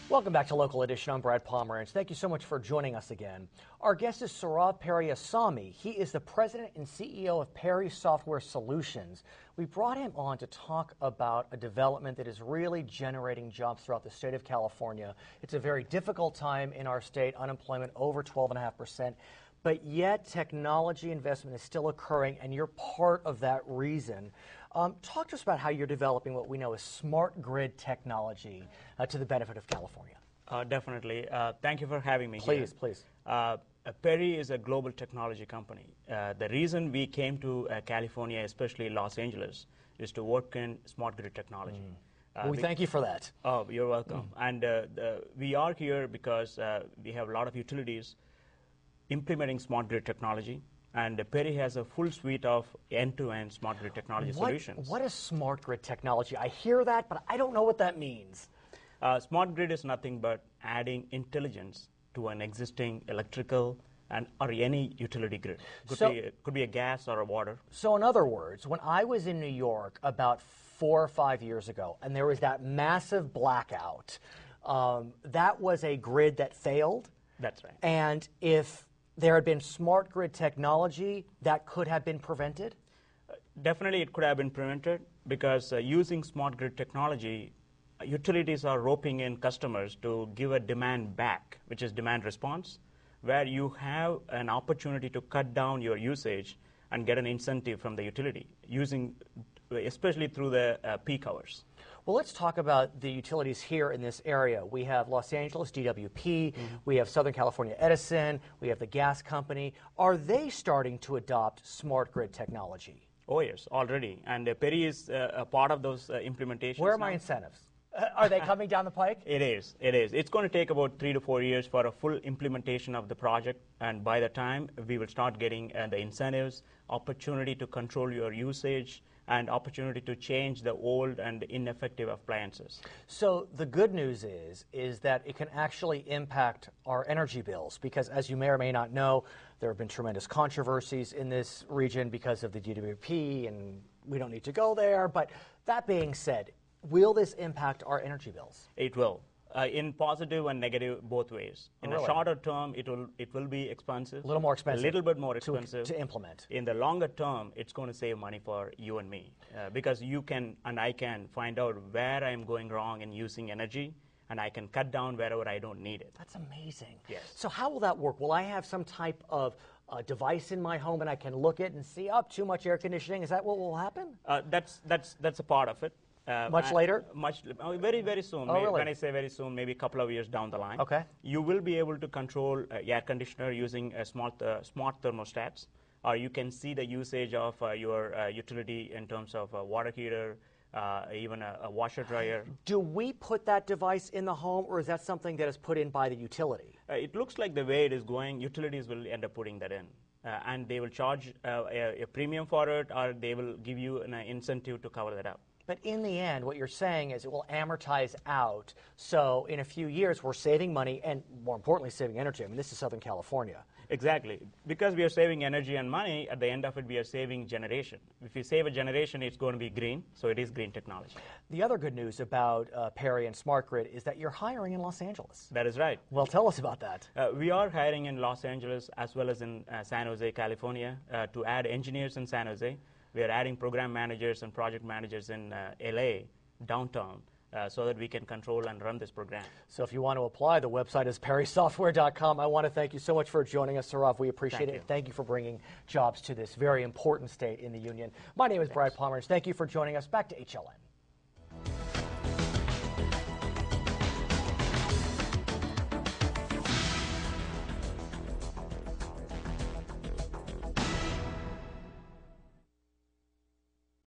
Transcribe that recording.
Welcome back to Local Edition. I'm Brad Pomerantz. Thank you so much for joining us again. Our guest is Sarav Periasamy. He is the president and CEO of PERI Software Solutions. We brought him on to talk about a development that is really generating jobs throughout the state of California. It's a very difficult time in our state, unemployment over 12.5%. But yet technology investment is still occurring, and you're part of that reason. Talk to us about how you're developing what we know as smart grid technology to the benefit of California. Definitely. Thank you for having me Please, here. please. PERI is a global technology company. The reason we came to California, especially Los Angeles, is to work in smart grid technology. We thank you for that. Oh, you're welcome. And we are here because we have a lot of utilities implementing smart grid technology, and PERI has a full suite of end-to-end smart grid technology solutions. What is smart grid technology? I hear that, but I don't know what that means. Smart grid is nothing but adding intelligence to an existing electrical or any utility grid. Could be a gas or a water. So in other words, when I was in New York about 4 or 5 years ago, and there was that massive blackout, that was a grid that failed. That's right. And if there had been smart grid technology, that could have been prevented? Definitely it could have been prevented, because using smart grid technology, utilities are roping in customers to give a demand back, which is demand response, where you have an opportunity to cut down your usage and get an incentive from the utility, especially through the peak hours. Well, let's talk about the utilities here in this area. We have Los Angeles DWP, we have Southern California Edison, we have the gas company. Are they starting to adopt smart grid technology? Oh yes, already. And PERI is a part of those implementations. Where are my incentives? Are they coming down the pike? It is. It is. It's going to take about 3 to 4 years for a full implementation of the project, and by the time we will start getting the incentives, opportunity to control your usage, and opportunity to change the old and ineffective appliances. So the good news is that it can actually impact our energy bills, because as you may or may not know, there have been tremendous controversies in this region because of the DWP, and we don't need to go there. But that being said, will this impact our energy bills? It will. In positive and negative both ways. In a shorter term, it will be expensive. A little more expensive. A little bit more expensive. To implement. In the longer term, it's going to save money for you and me. Because you can and I can find out where I'm going wrong in using energy, and I can cut down wherever I don't need it. That's amazing. Yes. So how will that work? Will I have some type of device in my home and I can look at and see, too much air conditioning? Is that what will happen? That's a part of it. Much later? Very, very soon. Really? When I say very soon, maybe a couple of years down the line. Okay. You will be able to control air conditioner using smart thermostats, or you can see the usage of your utility in terms of a water heater, even a washer dryer. Do we put that device in the home, or is that something that is put in by the utility? It looks like the way it is going, utilities will end up putting that in. And they will charge a premium for it, or they will give you an incentive to cover that up. But in the end, what you're saying is it will amortize out. So in a few years, we're saving money and, more importantly, saving energy. I mean, this is Southern California. Exactly. Because we are saving energy and money, at the end of it, we are saving generation. If you save a generation, it's going to be green, so it is green technology. The other good news about PERI and Smart Grid is that you're hiring in Los Angeles. That is right. Well, tell us about that. We are hiring in Los Angeles as well as in San Jose, California, to add engineers in San Jose. We are adding program managers and project managers in LA, downtown, so that we can control and run this program. So if you want to apply, the website is perisoftware.com. I want to thank you so much for joining us, Sarav. We appreciate it. Thank you for bringing jobs to this very important state in the union. My name is Brad Pomerantz. Thank you for joining us. Back to HLN.